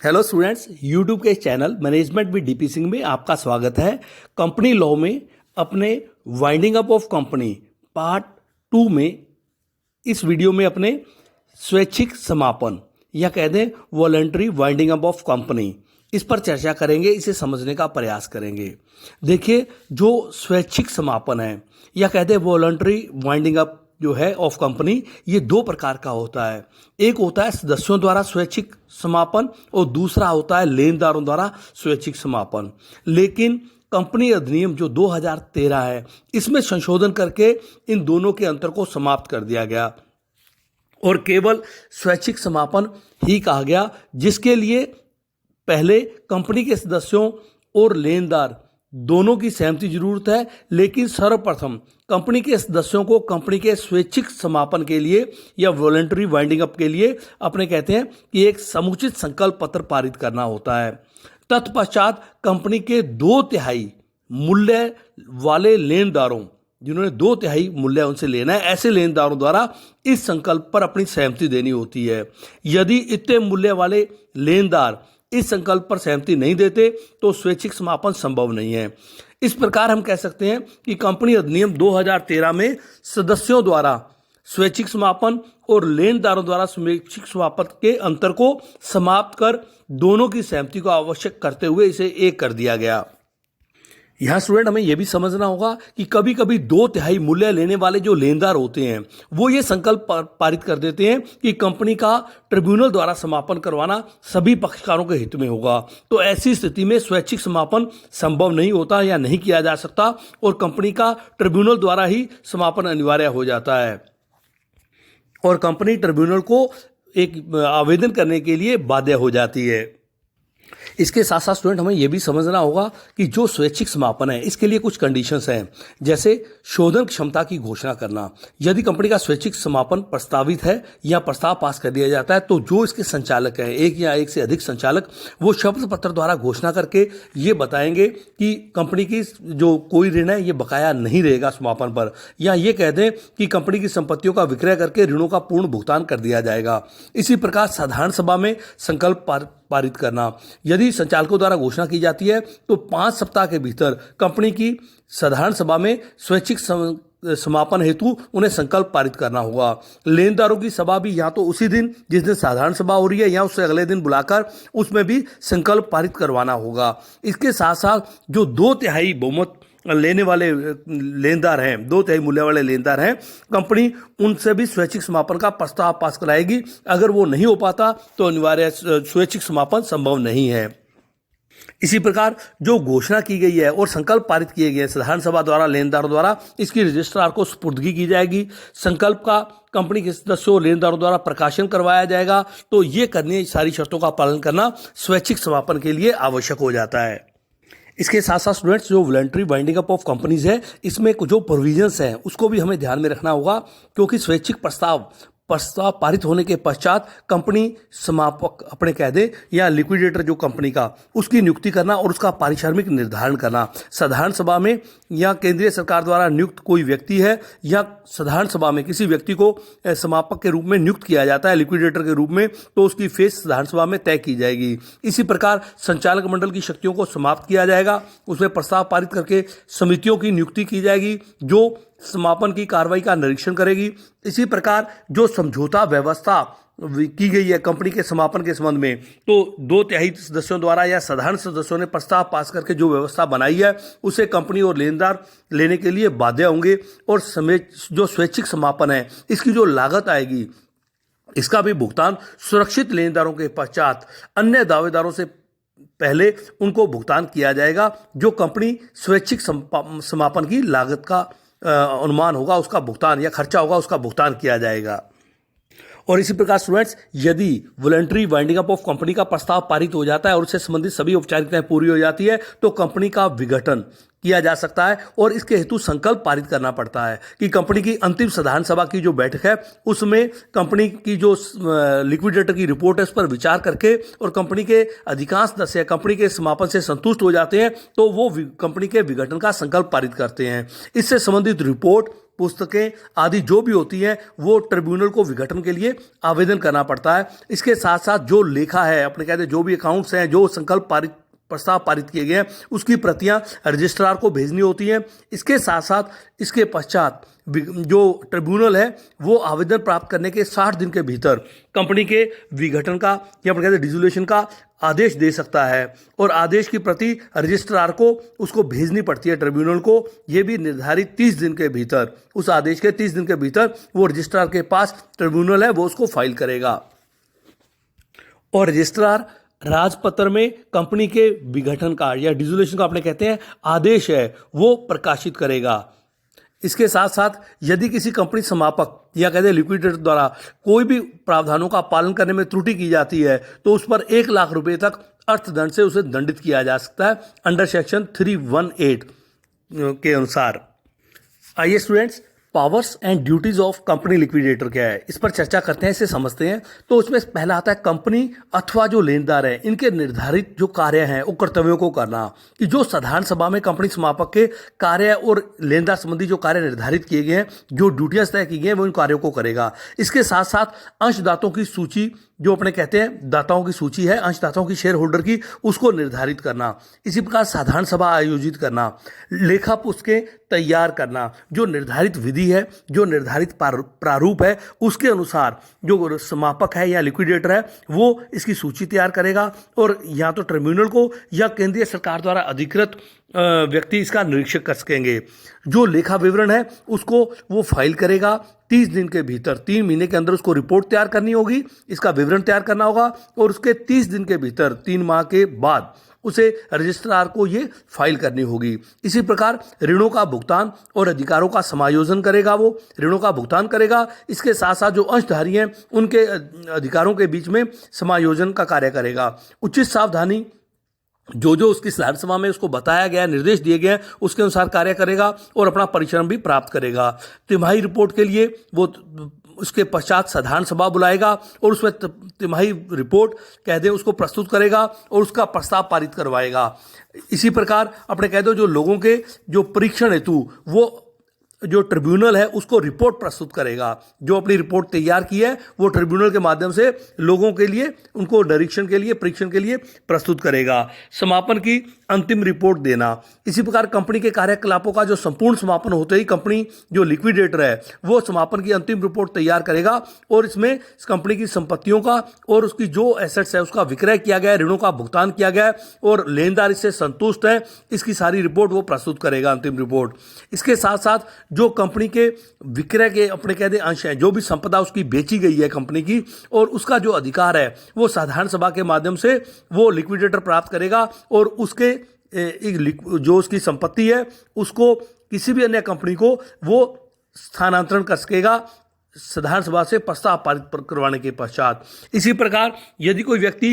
Hello students, YouTube के channel management with DP Singh में आपका स्वागत है। कंपनी लॉ में अपने winding up of company part 2 में इस वीडियो में अपने स्वैच्छिक समापन या कह दें voluntary winding up of company, इस पर चर्चा करेंगे, इसे समझने का प्रयास करेंगे। देखिए, जो स्वैच्छिक समापन है या कह दें वॉलंटरी वाइंडिंग अप जो है ऑफ कंपनी, ये दो प्रकार का होता है। एक होता है सदस्यों द्वारा स्वैच्छिक समापन और दूसरा होता है लेनदारों द्वारा स्वैच्छिक समापन। लेकिन कंपनी अधिनियम जो 2013 है, इसमें संशोधन करके इन दोनों के अंतर को समाप्त कर दिया गया और केवल स्वैच्छिक समापन ही कहा गया, जिसके लिए पहले कंपनी के सदस्यों और लेनदार दोनों की सहमति जरूरत है। लेकिन सर्वप्रथम कंपनी के सदस्यों को कंपनी के स्वैच्छिक समापन के लिए या वॉलंटरी वाइंडिंग अप के लिए अपने कहते हैं कि एक समुचित संकल्प पत्र पारित करना होता है। तत्पश्चात कंपनी के 2/3 मूल्य वाले लेनदारों, जिन्होंने 2/3 मूल्य उनसे लेना है, ऐसे लेनदारों द्वारा इस संकल्प पर अपनी सहमति देनी होती है। यदि इतने मूल्य वाले लेनदार इस संकल्प पर सहमति नहीं देते तो स्वैच्छिक समापन संभव नहीं है। इस प्रकार हम कह सकते हैं कि कंपनी अधिनियम 2013 में सदस्यों द्वारा स्वैच्छिक समापन और लेनदारों द्वारा स्वैच्छिक समापन के अंतर को समाप्त कर दोनों की सहमति को आवश्यक करते हुए इसे एक कर दिया गया। यहाँ स्टूडेंट हमें यह भी समझना होगा कि कभी कभी 2/3 मूल्य लेने वाले जो लेनदार होते हैं वो ये संकल्प पारित कर देते हैं कि कंपनी का ट्रिब्यूनल द्वारा समापन करवाना सभी पक्षकारों के हित में होगा। तो ऐसी स्थिति में स्वैच्छिक समापन संभव नहीं होता या नहीं किया जा सकता और कंपनी का ट्रिब्यूनल द्वारा ही समापन अनिवार्य हो जाता है और कंपनी ट्रिब्यूनल को एक आवेदन करने के लिए बाध्य हो जाती है। इसके साथ साथ स्टूडेंट हमें यह भी समझना होगा कि जो स्वैच्छिक समापन है इसके लिए कुछ कंडीशंस हैं, जैसे शोधन क्षमता की घोषणा करना। यदि कंपनी का स्वैच्छिक समापन प्रस्तावित है या प्रस्ताव पास कर दिया जाता है तो जो इसके संचालक हैं, एक या एक से अधिक संचालक, वो शपथ पत्र द्वारा घोषणा करके ये बताएंगे कि कंपनी की जो कोई ऋण है ये बकाया नहीं रहेगा समापन पर, या ये कह दें कि कंपनी की संपत्तियों का विक्रय करके ऋणों का पूर्ण भुगतान कर दिया जाएगा। इसी प्रकार साधारण सभा में संकल्प पारित करना। यदि संचालकों द्वारा घोषणा की जाती है तो 5 सप्ताह के भीतर कंपनी की साधारण सभा में स्वैच्छिक समापन हेतु उन्हें संकल्प पारित करना होगा। लेनदारों की सभा भी या तो उसी दिन जिस दिन साधारण सभा हो रही है या उससे अगले दिन बुलाकर उसमें भी संकल्प पारित करवाना होगा। इसके साथ साथ जो 2/3 बहुमत लेने वाले लेनदार हैं, 2/3 मूल्य वाले लेनदार हैं, कंपनी उनसे भी स्वैच्छिक समापन का प्रस्ताव पास कराएगी। अगर वो नहीं हो पाता तो अनिवार्य स्वैच्छिक समापन संभव नहीं है। इसी प्रकार जो घोषणा की गई है और संकल्प पारित किए गए साधारण सभा द्वारा लेनदारों द्वारा, इसकी रजिस्ट्रार को सुपुर्दगी की जाएगी। संकल्प का कंपनी के सदस्यों और लेनदारों द्वारा प्रकाशन करवाया जाएगा। तो ये करने सारी शर्तों का पालन करना स्वैच्छिक समापन के लिए आवश्यक हो जाता है। इसके साथ साथ स्टूडेंट्स जो voluntary winding up of companies है, इसमें जो प्रोविजंस हैं उसको भी हमें ध्यान में रखना होगा, क्योंकि स्वैच्छिक प्रस्ताव पारित होने के पश्चात कंपनी समापक अपने कह दे या लिक्विडेटर जो कंपनी का, उसकी नियुक्ति करना और उसका पारिश्रमिक निर्धारण करना। साधारण सभा में या केंद्रीय सरकार द्वारा नियुक्त कोई व्यक्ति है या साधारण सभा में किसी व्यक्ति को समापक के रूप में नियुक्त किया जाता है लिक्विडेटर के रूप में, तो उसकी फीस साधारण सभा में तय की जाएगी। इसी प्रकार संचालक मंडल की शक्तियों को समाप्त किया जाएगा, उसमें प्रस्ताव पारित करके समितियों की नियुक्ति की जाएगी जो समापन की कार्रवाई का निरीक्षण करेगी। इसी प्रकार जो समझौता व्यवस्था की गई है कंपनी के समापन के संबंध में, तो 2/3 सदस्यों द्वारा या साधारण सदस्यों ने प्रस्ताव पास करके जो व्यवस्था बनाई है उसे कंपनी और लेनदार लेने के लिए बाध्य होंगे और जो स्वैच्छिक समापन है इसकी जो लागत आएगी इसका भी भुगतान सुरक्षित लेनदारों के पश्चात अन्य दावेदारों से पहले उनको भुगतान किया जाएगा। जो कंपनी स्वैच्छिक समापन की लागत का अनुमान होगा उसका भुगतान या खर्चा होगा उसका भुगतान किया जाएगा। और इसी प्रकार स्टूडेंट्स, यदि voluntary winding up of company का प्रस्ताव पारित हो जाता है और उससे संबंधित सभी औपचारिकताएं पूरी हो जाती है तो कंपनी का विघटन किया जा सकता है और इसके हेतु संकल्प पारित करना पड़ता है कि कंपनी की अंतिम साधारण सभा की जो बैठक है उसमें कंपनी की जो लिक्विडेटर की रिपोर्ट है उस पर विचार करके और कंपनी के अधिकांश सदस्य कंपनी के समापन से संतुष्ट हो जाते हैं तो वो कंपनी के विघटन का संकल्प पारित करते हैं। इससे संबंधित रिपोर्ट पुस्तकें आदि जो भी होती हैं वो ट्रिब्यूनल को विघटन के लिए आवेदन करना पड़ता है। इसके साथ साथ जो लेखा है, अपने कहते हैं जो भी अकाउंट्स हैं, जो संकल्प प्रस्ताव पारित किए गए हैं, उसकी प्रतियां रजिस्ट्रार को भेजनी होती हैं। इसके साथ साथ इसके पश्चात जो ट्रिब्यूनल है वो आवेदन प्राप्त करने के 60 दिन के भीतर कंपनी के विघटन का या अपने कहते हैं डिसोल्यूशन का आदेश दे सकता है, और आदेश की प्रति रजिस्ट्रार को उसको भेजनी पड़ती है ट्रिब्यूनल को। ये भी निर्धारित 30 दिन के भीतर, उस आदेश के 30 दिन के भीतर वो रजिस्ट्रार के पास ट्रिब्यूनल है वो उसको फाइल करेगा, और रजिस्ट्रार राजपत्र में कंपनी के विघटन का या डिसोल्यूशन का अपने कहते हैं आदेश है वो प्रकाशित करेगा। इसके साथ साथ यदि किसी कंपनी समापक या कहते हैं लिक्विडेटर द्वारा कोई भी प्रावधानों का पालन करने में त्रुटि की जाती है तो उस पर 1 लाख रुपए तक अर्थदंड से उसे दंडित किया जा सकता है अंडर सेक्शन 318 के अनुसार। आइए students, powers and duties of company liquidator क्या है इस पर चर्चा करते हैं, इसे समझते हैं। तो उसमें पहला आता है कंपनी अथवा जो लेनदार है इनके निर्धारित जो कार्य हैं वो कर्तव्यों को करना, कि जो साधारण सभा में कंपनी समापक के कार्य और लेनदार संबंधी जो कार्य निर्धारित किए गए हैं, जो ड्यूटियां तय की गई हैं वो इन कार्यों को करेगा। इसके साथ साथ अंशदाताओं की सूची, जो अपने कहते हैं दाताओं की सूची है, अंशदाताओं की, शेयर होल्डर की, उसको निर्धारित करना। इसी प्रकार साधारण सभा आयोजित करना, लेखा पुस्तकें तैयार करना, जो निर्धारित विधि है, जो निर्धारित प्रारूप है उसके अनुसार जो समापक है या लिक्विडेटर है वो इसकी सूची तैयार करेगा, और या तो ट्रिब्यूनल को या केंद्रीय सरकार द्वारा अधिकृत व्यक्ति इसका निरीक्षण कर सकेंगे। जो लेखा विवरण है उसको वो फाइल करेगा 30 दिन के भीतर, 3 महीने के अंदर उसको रिपोर्ट तैयार करनी होगी, इसका विवरण तैयार करना होगा, और उसके 30 दिन के भीतर 3 माह के बाद उसे रजिस्ट्रार को ये फाइल करनी होगी। इसी प्रकार ऋणों का भुगतान और अधिकारों का समायोजन करेगा, वो ऋणों का भुगतान करेगा। इसके साथ साथ जो अंशधारी हैं उनके अधिकारों के बीच में समायोजन का कार्य करेगा। उचित सावधानी जो उसकी साधारण सभा में उसको बताया गया, निर्देश दिए गए उसके अनुसार कार्य करेगा, और अपना परिश्रम भी प्राप्त करेगा। तिमाही रिपोर्ट के लिए वो उसके पश्चात साधारण सभा बुलाएगा और उसमें तिमाही रिपोर्ट कह दे उसको प्रस्तुत करेगा और उसका प्रस्ताव पारित करवाएगा। इसी प्रकार अपने कह दो जो लोगों के जो परीक्षण हेतु वो जो ट्रिब्यूनल है उसको रिपोर्ट प्रस्तुत करेगा। जो अपनी रिपोर्ट तैयार की है वो ट्रिब्यूनल के माध्यम से लोगों के लिए, उनको निरीक्षण के लिए, परीक्षण के लिए प्रस्तुत करेगा। समापन की अंतिम रिपोर्ट देना। इसी प्रकार कंपनी के कार्यकलापों का जो संपूर्ण समापन होते ही कंपनी जो लिक्विडेटर है वो समापन की अंतिम रिपोर्ट तैयार करेगा, और इसमें इस कंपनी की संपत्तियों का और उसकी जो एसेट्स है उसका विक्रय किया गया है, ऋणों का भुगतान किया गया है और लेनदार इससे संतुष्ट है, इसकी सारी रिपोर्ट वो प्रस्तुत करेगा, अंतिम रिपोर्ट। इसके साथ साथ जो कंपनी के विक्रय के अपने कहते अंश हैं, जो भी संपदा उसकी बेची गई है कंपनी की, और उसका जो अधिकार है वो साधारण सभा के माध्यम से वो लिक्विडेटर प्राप्त करेगा, और उसके जो उसकी संपत्ति है उसको किसी भी अन्य कंपनी को वो स्थानांतरण कर सकेगा साधारण सभा से प्रस्ताव पारित करवाने के पश्चात। इसी प्रकार यदि कोई व्यक्ति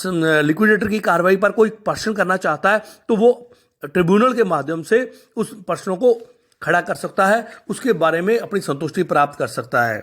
लिक्विडेटर की कार्रवाई पर कोई प्रश्न करना चाहता है तो वो ट्रिब्यूनल के माध्यम से उस प्रश्नों को खड़ा कर सकता है, उसके बारे में अपनी संतुष्टि प्राप्त कर सकता है।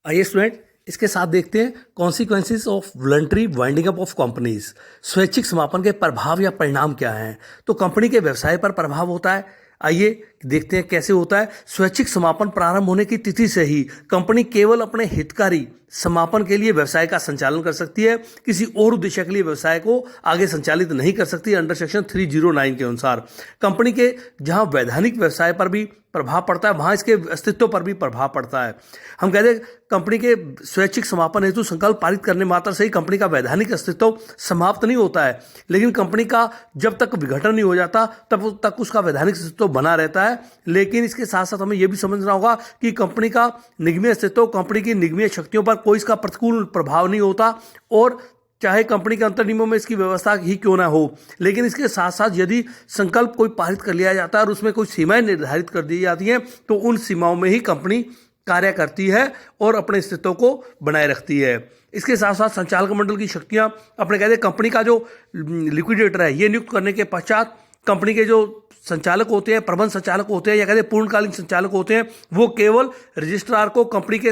आइए स्टूडेंट, इसके साथ देखते हैं consequences of voluntary winding up of companies. स्वैच्छिक समापन के प्रभाव या परिणाम क्या हैं। तो कंपनी के व्यवसाय पर प्रभाव होता है। आइए देखते हैं कैसे होता है। स्वैच्छिक समापन प्रारंभ होने की तिथि से ही कंपनी केवल अपने हितकारी समापन के लिए व्यवसाय का संचालन कर सकती है, किसी और उद्देश्य के लिए व्यवसाय को आगे संचालित नहीं कर सकती। अंडर सेक्शन 309 के अनुसार कंपनी के जहां वैधानिक व्यवसाय पर भी प्रभाव पड़ता है वहां इसके अस्तित्व पर भी प्रभाव पड़ता है। हम कहते हैं कंपनी के स्वैच्छिक समापन हेतु संकल्प पारित करने मात्र से ही कंपनी का वैधानिक अस्तित्व समाप्त नहीं होता है, लेकिन कंपनी का जब तक विघटन नहीं हो जाता तब तक उसका वैधानिक अस्तित्व बना रहता है। लेकिन इसके साथ साथ हमें यह भी समझना होगा कि कंपनी का निगमीय अस्तित्व, कंपनी की निगमीय शक्तियों पर कोई इसका प्रतिकूल प्रभाव नहीं होता, और चाहे कंपनी के अंतर्नियमों में इसकी व्यवस्था ही क्यों ना हो। लेकिन इसके साथ साथ यदि संकल्प कोई पारित कर लिया जाता है और उसमें कोई सीमाएं निर्धारित कर दी जाती हैं तो उन सीमाओं में ही कंपनी कार्य करती है और अपने अस्तित्व को बनाए रखती है। इसके साथ साथ संचालक मंडल की शक्तियां, अपने कहते हैं कंपनी का जो लिक्विडेटर है ये नियुक्त करने के पश्चात कंपनी के जो संचालक होते हैं, प्रबंध संचालक होते हैं या कहते हैं पूर्णकालीन संचालक होते हैं, वो केवल रजिस्ट्रार को कंपनी के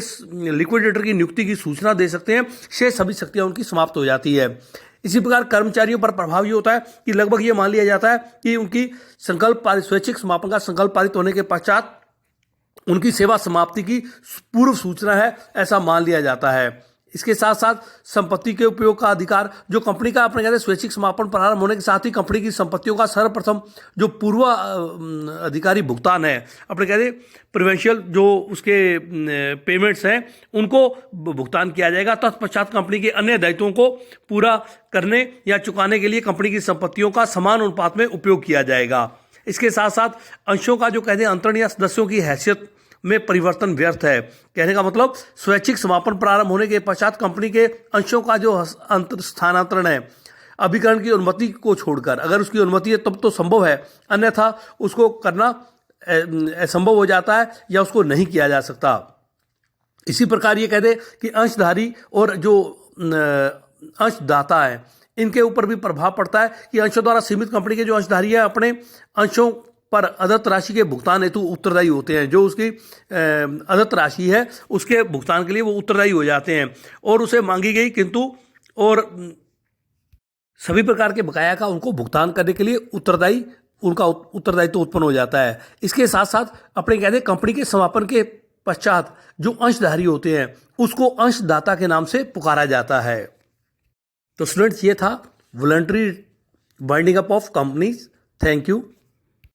लिक्विडेटर की नियुक्ति की सूचना दे सकते हैं। शेष सभी शक्तियां उनकी समाप्त हो जाती है। इसी प्रकार कर्मचारियों पर प्रभाव ये होता है कि लगभग ये मान लिया जाता है कि उनकी संकल्प पारित, स्वैच्छिक समापन का संकल्प पारित होने के पश्चात उनकी सेवा समाप्ति की पूर्व सूचना है, ऐसा मान लिया जाता है। इसके साथ साथ संपत्ति के उपयोग का अधिकार, जो कंपनी का अपने कहते हैं स्वैच्छिक समापन प्रारंभ होने के साथ ही कंपनी की संपत्तियों का सर्वप्रथम जो पूर्व अधिकारी भुगतान है, अपने कहते प्रिवेंशियल जो उसके पेमेंट्स हैं उनको भुगतान किया जाएगा। तत्पश्चात कंपनी के अन्य दायित्वों को पूरा करने या चुकाने के लिए कंपनी की संपत्तियों का समान अनुपात में उपयोग किया जाएगा। इसके साथ साथ अंशों का जो कहते हैं अंतरण या सदस्यों की हैसियत में परिवर्तन व्यर्थ है। कहने का मतलब स्वैच्छिक समापन प्रारंभ होने के पश्चात कंपनी के अंशों का जो स्थानांतरण है अभिकरण की अनुमति को छोड़कर, अगर उसकी अनुमति है तब तो संभव है, अन्यथा उसको करना असंभव हो जाता है या उसको नहीं किया जा सकता। इसी प्रकार ये कहते कि अंशधारी और जो अंशदाता है इनके ऊपर भी प्रभाव पड़ता है कि अंशों द्वारा सीमित कंपनी के जो अंशधारी है अपने अंशों पर अदत्त राशि के भुगतान हेतु उत्तरदायी होते हैं। जो उसकी अदत्त राशि है उसके भुगतान के लिए वो उत्तरदायी हो जाते हैं और उसे मांगी गई किंतु और सभी प्रकार के बकाया का उनको भुगतान करने के लिए उनका उत्तरदायित्व उत्पन्न हो जाता है। इसके साथ साथ अपने कहते हैं कंपनी के समापन के पश्चात जो अंशधारी होते हैं उसको अंशदाता के नाम से पुकारा जाता है। तो स्टूडेंट्स, ये था voluntary winding up of companies. Thank you.